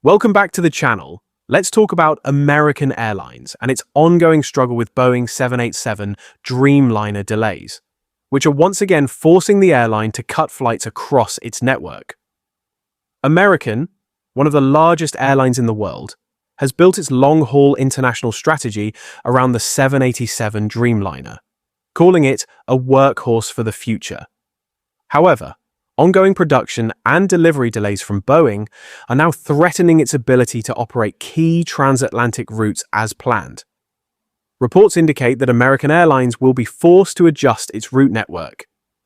Welcome back to the channel. Let's talk about American Airlines and its ongoing struggle with Boeing 787 Dreamliner delays, which are once again forcing the airline to cut flights across its network. American, one of the largest airlines in the world, has built its long-haul international strategy around the 787 Dreamliner, calling it a workhorse for the future. However, ongoing production and delivery delays from Boeing are now threatening its ability to operate key transatlantic routes as planned. Reports indicate that American Airlines will be forced to adjust its route network,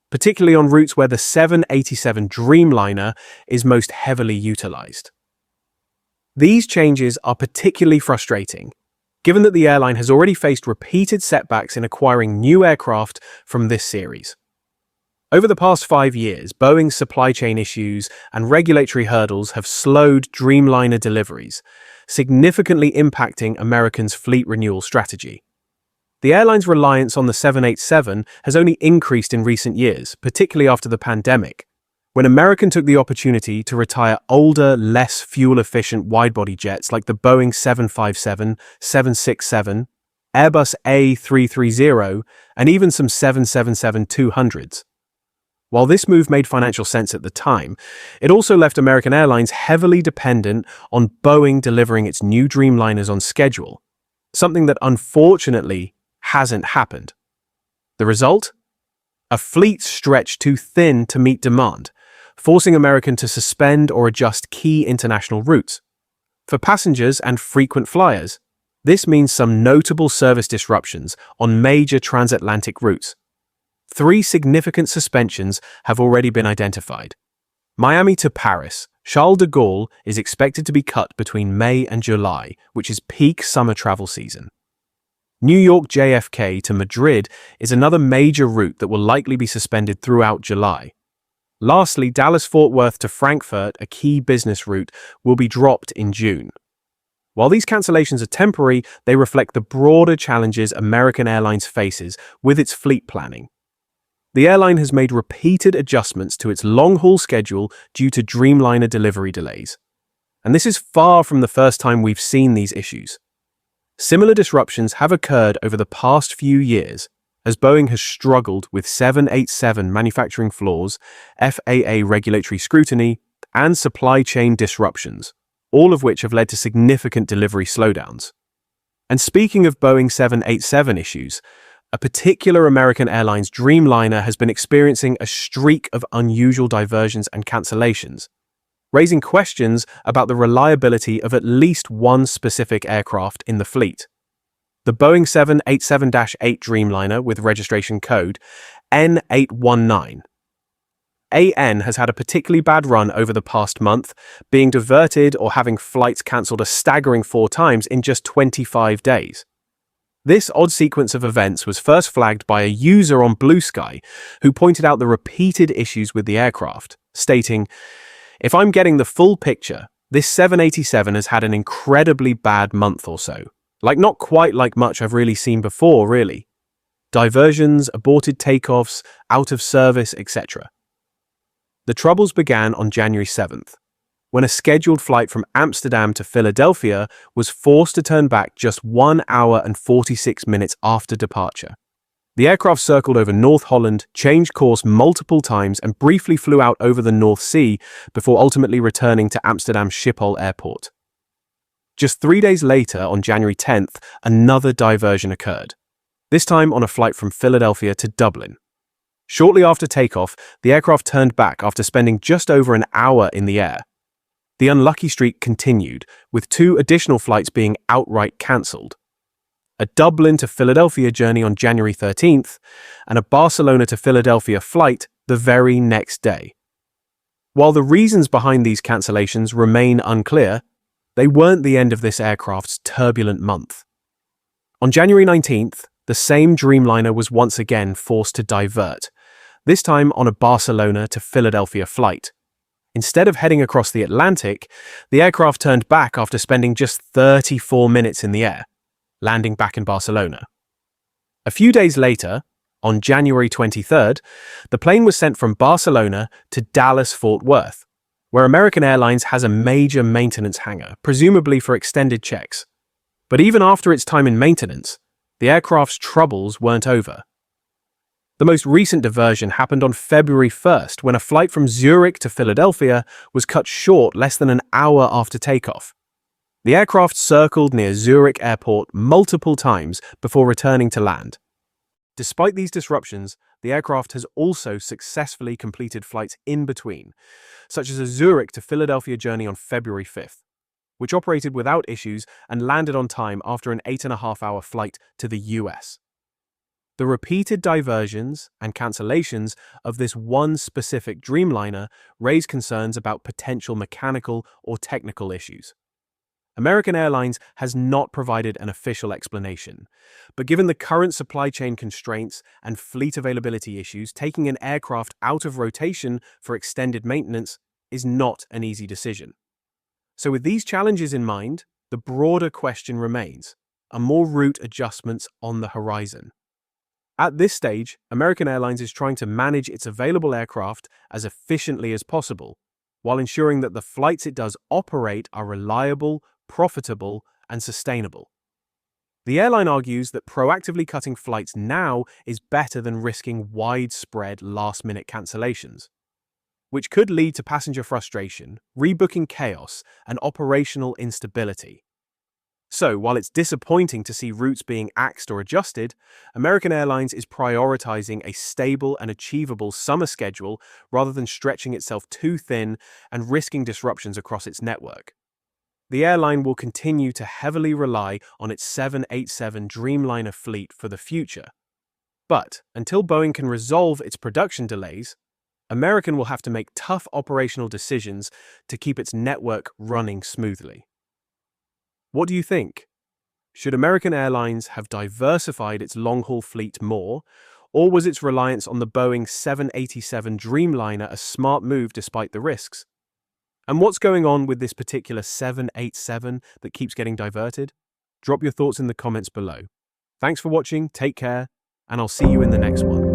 particularly on routes where the 787 Dreamliner is most heavily utilized. These changes are particularly frustrating, given that the airline has already faced repeated setbacks in acquiring new aircraft from this series. Over the past 5 years, Boeing's supply chain issues and regulatory hurdles have slowed Dreamliner deliveries, significantly impacting American's fleet renewal strategy. The airline's reliance on the 787 has only increased in recent years, particularly after the pandemic, when American took the opportunity to retire older, less fuel-efficient wide-body jets like the Boeing 757, 767, Airbus A330, and even some 777-200s. While this move made financial sense at the time, it also left American Airlines heavily dependent on Boeing delivering its new Dreamliners on schedule, something that unfortunately hasn't happened. The result? A fleet stretched too thin to meet demand, forcing American to suspend or adjust key international routes. For passengers and frequent flyers, this means some notable service disruptions on major transatlantic routes. 3 significant suspensions have already been identified. Miami to Paris, Charles de Gaulle is expected to be cut between May and July, which is peak summer travel season. New York JFK to Madrid is another major route that will likely be suspended throughout July. Lastly, Dallas-Fort Worth to Frankfurt, a key business route, will be dropped in June. While these cancellations are temporary, they reflect the broader challenges American Airlines faces with its fleet planning. The airline has made repeated adjustments to its long-haul schedule due to Dreamliner delivery delays. And this is far from the first time we've seen these issues. Similar disruptions have occurred over the past few years, as Boeing has struggled with 787 manufacturing flaws, FAA regulatory scrutiny, and supply chain disruptions, all of which have led to significant delivery slowdowns. And speaking of Boeing 787 issues, a particular American Airlines Dreamliner has been experiencing a streak of unusual diversions and cancellations, raising questions about the reliability of at least one specific aircraft in the fleet. The Boeing 787-8 Dreamliner with registration code N819. AN has had a particularly bad run over the past month, being diverted or having flights cancelled a staggering 4 times in just 25 days. This odd sequence of events was first flagged by a user on Blue Sky who pointed out the repeated issues with the aircraft, stating, "If I'm getting the full picture, this 787 has had an incredibly bad month or so. Like not quite like much I've really seen before, really. Diversions, aborted takeoffs, out of service, etc." The troubles began on January 7th, when a scheduled flight from Amsterdam to Philadelphia was forced to turn back just 1 hour and 46 minutes after departure. The aircraft circled over North Holland, changed course multiple times, and briefly flew out over the North Sea before ultimately returning to Amsterdam Schiphol Airport. Just 3 days later, on January 10th, another diversion occurred, this time on a flight from Philadelphia to Dublin. Shortly after takeoff, the aircraft turned back after spending just over an hour in the air. The unlucky streak continued, with 2 additional flights being outright cancelled. A Dublin to Philadelphia journey on January 13th, and a Barcelona to Philadelphia flight the very next day. While the reasons behind these cancellations remain unclear, they weren't the end of this aircraft's turbulent month. On January 19th, the same Dreamliner was once again forced to divert, this time on a Barcelona to Philadelphia flight. Instead of heading across the Atlantic, the aircraft turned back after spending just 34 minutes in the air, landing back in Barcelona. A few days later, on January 23rd, the plane was sent from Barcelona to Dallas-Fort Worth, where American Airlines has a major maintenance hangar, presumably for extended checks. But even after its time in maintenance, the aircraft's troubles weren't over. The most recent diversion happened on February 1st when a flight from Zurich to Philadelphia was cut short less than an hour after takeoff. The aircraft circled near Zurich Airport multiple times before returning to land. Despite these disruptions, the aircraft has also successfully completed flights in between, such as a Zurich to Philadelphia journey on February 5th, which operated without issues and landed on time after an 8.5-hour flight to the US. The repeated diversions and cancellations of this one specific Dreamliner raise concerns about potential mechanical or technical issues. American Airlines has not provided an official explanation, but given the current supply chain constraints and fleet availability issues, taking an aircraft out of rotation for extended maintenance is not an easy decision. So with these challenges in mind, the broader question remains, are more route adjustments on the horizon? At this stage, American Airlines is trying to manage its available aircraft as efficiently as possible, while ensuring that the flights it does operate are reliable, profitable, and sustainable. The airline argues that proactively cutting flights now is better than risking widespread last-minute cancellations, which could lead to passenger frustration, rebooking chaos, and operational instability. So, while it's disappointing to see routes being axed or adjusted, American Airlines is prioritizing a stable and achievable summer schedule rather than stretching itself too thin and risking disruptions across its network. The airline will continue to heavily rely on its 787 Dreamliner fleet for the future. But until Boeing can resolve its production delays, American will have to make tough operational decisions to keep its network running smoothly. What do you think? Should American Airlines have diversified its long-haul fleet more, or was its reliance on the Boeing 787 Dreamliner a smart move despite the risks? And what's going on with this particular 787 that keeps getting diverted? Drop your thoughts in the comments below. Thanks for watching, take care, and I'll see you in the next one.